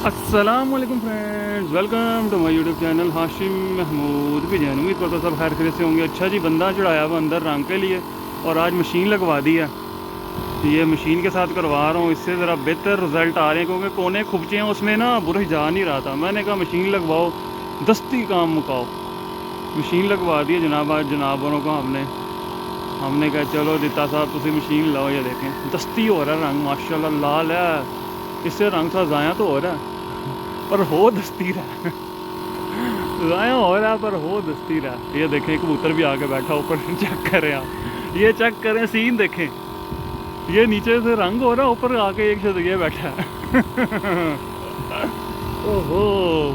अस्सलामुअलैकुम friends, welcome to my YouTube channel Hashim Mahmood Bijan. उम्मीद करता सब खैर खैरियत से होंगे। अच्छा जी, बंदा चढ़ाया हुआ अंदर रंग के लिए और आज मशीन लगवा दी है। ये मशीन के साथ करवा रहा हूँ, इससे ज़रा बेहतर रिज़ल्ट आ रहे हैं क्योंकि कोने खुबचे हैं उसमें ना बुरश जा नहीं रहा था। मैंने कहा मशीन लगवाओ, दस्ती काम मुकाओ। मशीन लगवा दी है जनाब। आज जनाबों को हमने कहा चलो दिता साहब तुम मशीन लाओ। ये देखें दस्ती हो रहा है रंग, माशाल्लाह लाल है। इससे रंग सा ज़ाया तो हो रहा है पर हो दस्ती रहा। ज़ाया हो रहा है पर हो दस्ती रहा। ये देखें कबूतर भी आके बैठा ऊपर। चेक करें आप, ये चेक करें सीन देखें। ये नीचे से रंग हो रहा है, ऊपर आके एक शब्द ये बैठा है। ओहो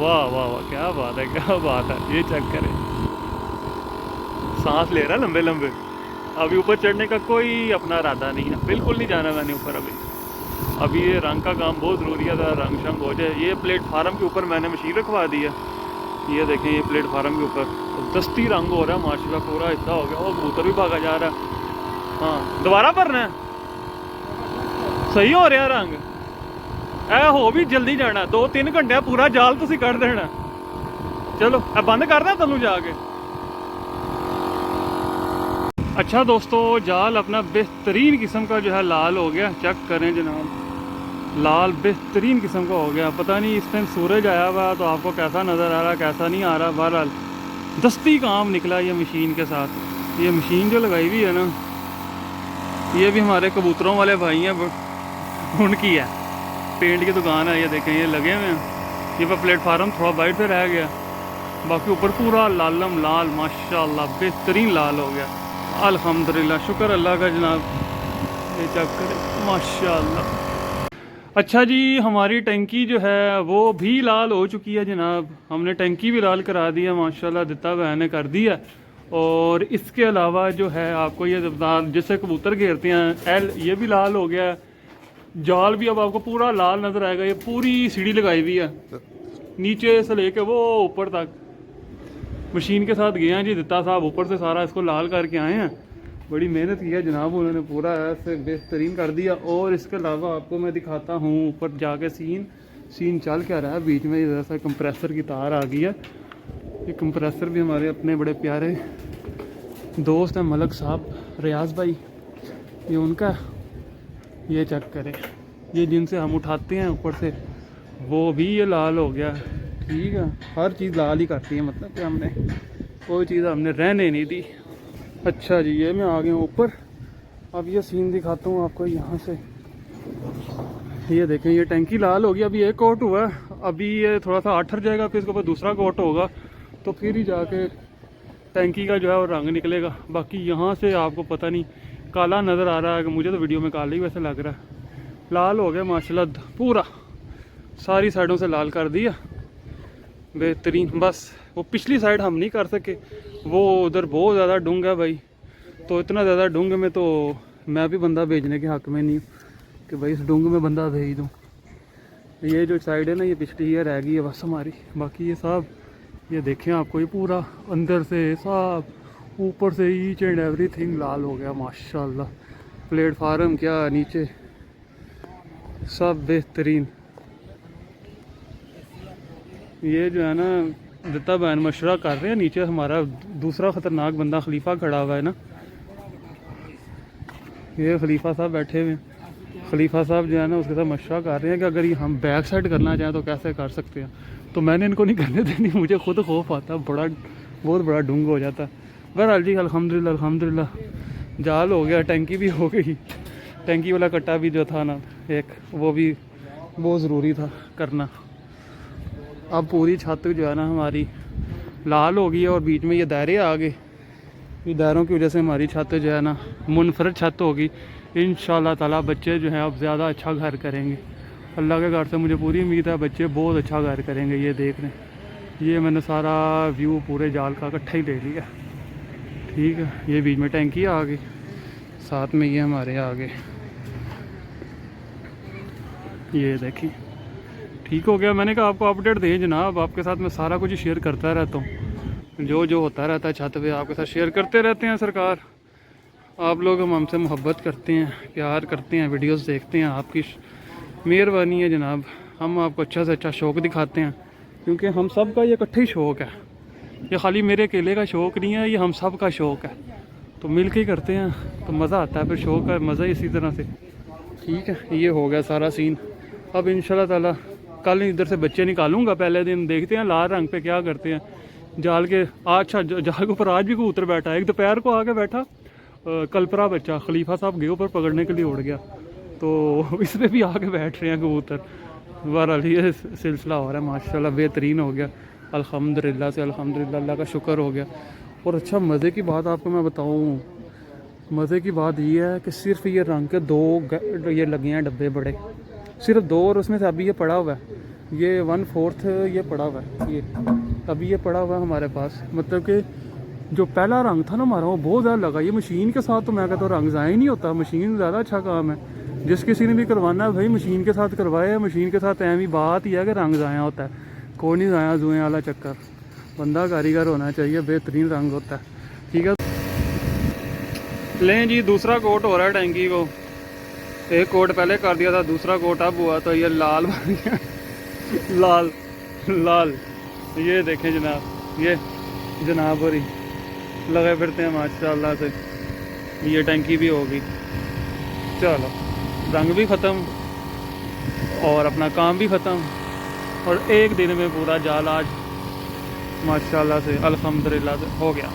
वाह वाह वाह, क्या बात है क्या बात है। ये चेक करें, सांस ले रहा है लंबे लंबे। अभी ऊपर चढ़ने का कोई अपना इरादा नहीं है, बिल्कुल नहीं जाना मैंने ऊपर। अभी ये रंग का काम बहुत ज़रूरी है, रंग शंग हो जाए। ये प्लेटफार्म के ऊपर मैंने मशीन रखवा दी है। ये देखें ये प्लेटफार्म के ऊपर तो दस्ती रंग हो रहा है माशाल्लाह, पूरा हिस्सा हो गया। और कबूतर भी भागा जा रहा है। हाँ दोबारा भरना है, सही हो रहा रंग। ए हो भी जल्दी जाना, 2-3 घंटे पूरा जाल तुम कट देना। चलो अब बंद कर दें तलू जाके। अच्छा दोस्तों, जाल अपना बेहतरीन किस्म का जो है लाल हो गया। चेक करें जनाब, लाल बेहतरीन किस्म का हो गया। पता नहीं इस टाइम सूरज आया हुआ तो आपको कैसा नज़र आ रहा, कैसा नहीं आ रहा। बहरहाल दस्ती काम निकला ये मशीन के साथ। ये मशीन जो लगाई हुई है ना, ये भी हमारे कबूतरों वाले भाई हैं, उनकी है। पेंट की दुकान है, ये देखें ये लगे हुए हैं। ये पर प्लेटफार्म थोड़ा वाइट पे रह गया, बाकी ऊपर पूरा लालम लाल माशाल्लाह बेहतरीन लाल हो गया। अल्हम्दुलिल्लाह, शुक्र अल्लाह का जनाब। ये चेक करें माशाल्लाह। अच्छा जी, हमारी टंकी जो है वो भी लाल हो चुकी है जनाब। हमने टंकी भी लाल करा दी है माशाल्लाह, दिता बहन ने कर दी है। और इसके अलावा जो है आपको ये जिससे कबूतर घेरते हैं एल, ये भी लाल हो गया है। जाल भी अब आपको पूरा लाल नज़र आएगा। ये पूरी सीढ़ी लगाई हुई है, नीचे से लेके वो ऊपर तक मशीन के साथ गए हैं जी। दिता साहब ऊपर से सारा इसको लाल करके आए हैं। बड़ी मेहनत की है जनाब, उन्होंने पूरा ऐसे बेहतरीन कर दिया। और इसके अलावा आपको मैं दिखाता हूँ ऊपर जाके सीन चल क्या रहा है। बीच में इधर सा कंप्रेसर की तार आ गई है। ये कंप्रेसर भी हमारे अपने बड़े प्यारे दोस्त हैं मलक साहब, रियाज भाई, ये उनका। ये चेक करें, ये जिनसे हम उठाते हैं ऊपर से, वो भी ये लाल हो गया। ठीक है, हर चीज़ लाल ही करती है, मतलब कि हमने कोई चीज़ हमने रहने नहीं दी। अच्छा जी, ये मैं आ गया ऊपर। अब ये सीन दिखाता हूँ आपको यहाँ से। ये देखें ये टंकी लाल होगी। अभी एक कोट हुआ है, अभी ये थोड़ा सा आठर जाएगा, फिर इसके ऊपर दूसरा कोट होगा तो फिर ही जाके टंकी का जो है वो रंग निकलेगा। बाकी यहाँ से आपको पता नहीं काला नज़र आ रहा है, मुझे तो वीडियो में काला ही वैसे लग रहा है। लाल हो गया माशाल्लाह, पूरा सारी साइडों से लाल कर दिया बेहतरीन। बस वो पिछली साइड हम नहीं कर सके, वो उधर बहुत ज़्यादा डूंग है भाई। तो इतना ज़्यादा डूंग में तो मैं भी बंदा भेजने के हक़ में नहीं हूँ कि भाई इस डूंग में बंदा भेज दूँ। ये जो साइड है ना, ये पिछली ये रह गई है बस हमारी। बाकी ये सब ये देखें आपको, ये पूरा अंदर से सब ऊपर से ईच एंड एवरीथिंग लाल हो गया माशाल्लाह। प्लेटफार्म क्या नीचे सब बेहतरीन। ये जो है ना दिता बहन मशवरा कर रहे हैं। नीचे हमारा दूसरा ख़तरनाक बंदा खलीफा खड़ा हुआ है ना, ये खलीफा साहब बैठे हुए हैं। खलीफा साहब जो है ना उसके साथ मशवरा कर रहे हैं कि अगर ये हम बैक साइड करना चाहें तो कैसे कर सकते हैं। तो मैंने इनको नहीं करने देनी, मुझे खुद खौफ आता है, बहुत बड़ा डूंग हो जाता है। बहरहाल जी अल्हम्दुलिल्लाह अल्हम्दुलिल्लाह जाल हो गया, टंकी भी हो गई। टंकी वाला कट्टा भी जो था ना एक, वो भी बहुत ज़रूरी था करना। अब पूरी छत जो है ना हमारी लाल हो गई है और बीच में ये दायरे आ गए। ये दायरों की वजह से हमारी छत जो है ना मुनफरद छत होगी। इंशाल्लाह ताला बच्चे जो हैं अब ज़्यादा अच्छा घर करेंगे। अल्लाह के घर से मुझे पूरी उम्मीद है बच्चे बहुत अच्छा घर करेंगे। ये देख रहे हैं, ये मैंने सारा व्यू पूरे जाल का इकट्ठा ही ले लिया। ठीक है, ये बीच में टैंकी आ गई, साथ में ये हमारे आ गए। ये देखिए ठीक हो गया। मैंने कहा आपको अपडेट दें जनाब, आपके साथ मैं सारा कुछ शेयर करता रहता हूँ। जो होता रहता है छत पे आपके साथ शेयर करते रहते हैं। सरकार आप लोग हमसे मोहब्बत करते हैं, प्यार करते हैं, वीडियोस देखते हैं, आपकी मेहरबानी है जनाब। हम आपको अच्छा से अच्छा शौक़ दिखाते हैं, क्योंकि हम सब का ये इकट्ठे ही शौक़ है। ये खाली मेरे अकेले का शौक़ नहीं है, ये हम सब का शौक़ है। तो मिल के ही करते हैं तो मज़ा आता है, फिर शौक़ का मज़ा ही इसी तरह से। ठीक है, ये हो गया सारा सीन। अब इंशाल्लाह ताला कल इधर से बच्चे निकालूंगा, पहले दिन देखते हैं लाल रंग पे क्या करते हैं। जाल के अच्छा जाल के ऊपर आज भी कबूतर बैठा है, एक दोपहर को आके बैठा कलपरा बच्चा, खलीफा साहब गए ऊपर पकड़ने के लिए उड़ गया, तो इस पर भी आके बैठ रहे हैं कबूतर। बहरहाल ये सिलसिला हो रहा है, माशाल्लाह बेहतरीन हो गया अल्हम्दुलिल्लाह से, अल्हम्दुलिल्लाह, अल्लाह का शुक्र हो गया। और अच्छा मज़े की बात आपको मैं बताऊँ, मज़े की बात ये है कि सिर्फ ये रंग के 2 ये लगे हैं डब्बे बड़े, सिर्फ 2, और उसमें से अभी ये पड़ा हुआ है, ये 1/4 ये पड़ा हुआ है, ये अभी ये पड़ा हुआ है हमारे पास। मतलब कि जो पहला रंग था ना हमारा, वो बहुत ज़्यादा लगा। ये मशीन के साथ तो मैं कहता हूँ रंग ज़ाया ही नहीं होता, मशीन ज़्यादा अच्छा काम है। जिस किसी ने भी करवाना है भाई मशीन के साथ करवाए, मशीन के साथ ऐसी बात ही है कि रंग ज़ाया होता है, कोई नहीं ज़ाया जुए वाला चक्कर। बंदा कारीगर होना चाहिए, बेहतरीन रंग होता है। ठीक है, लें जी दूसरा कोट हो रहा है टैंकी को। एक कोट पहले कर दिया था, दूसरा कोट अब हुआ, तो ये लाल बन गया लाल लाल। ये देखें जनाब, ये जनाब और लगे फिरते हैं माशाल्लाह से। ये टैंकी भी होगी, चलो रंग भी ख़त्म और अपना काम भी ख़त्म, और एक दिन में पूरा जाल आज माशाल्लाह से अल्हम्दुलिल्लाह से हो गया।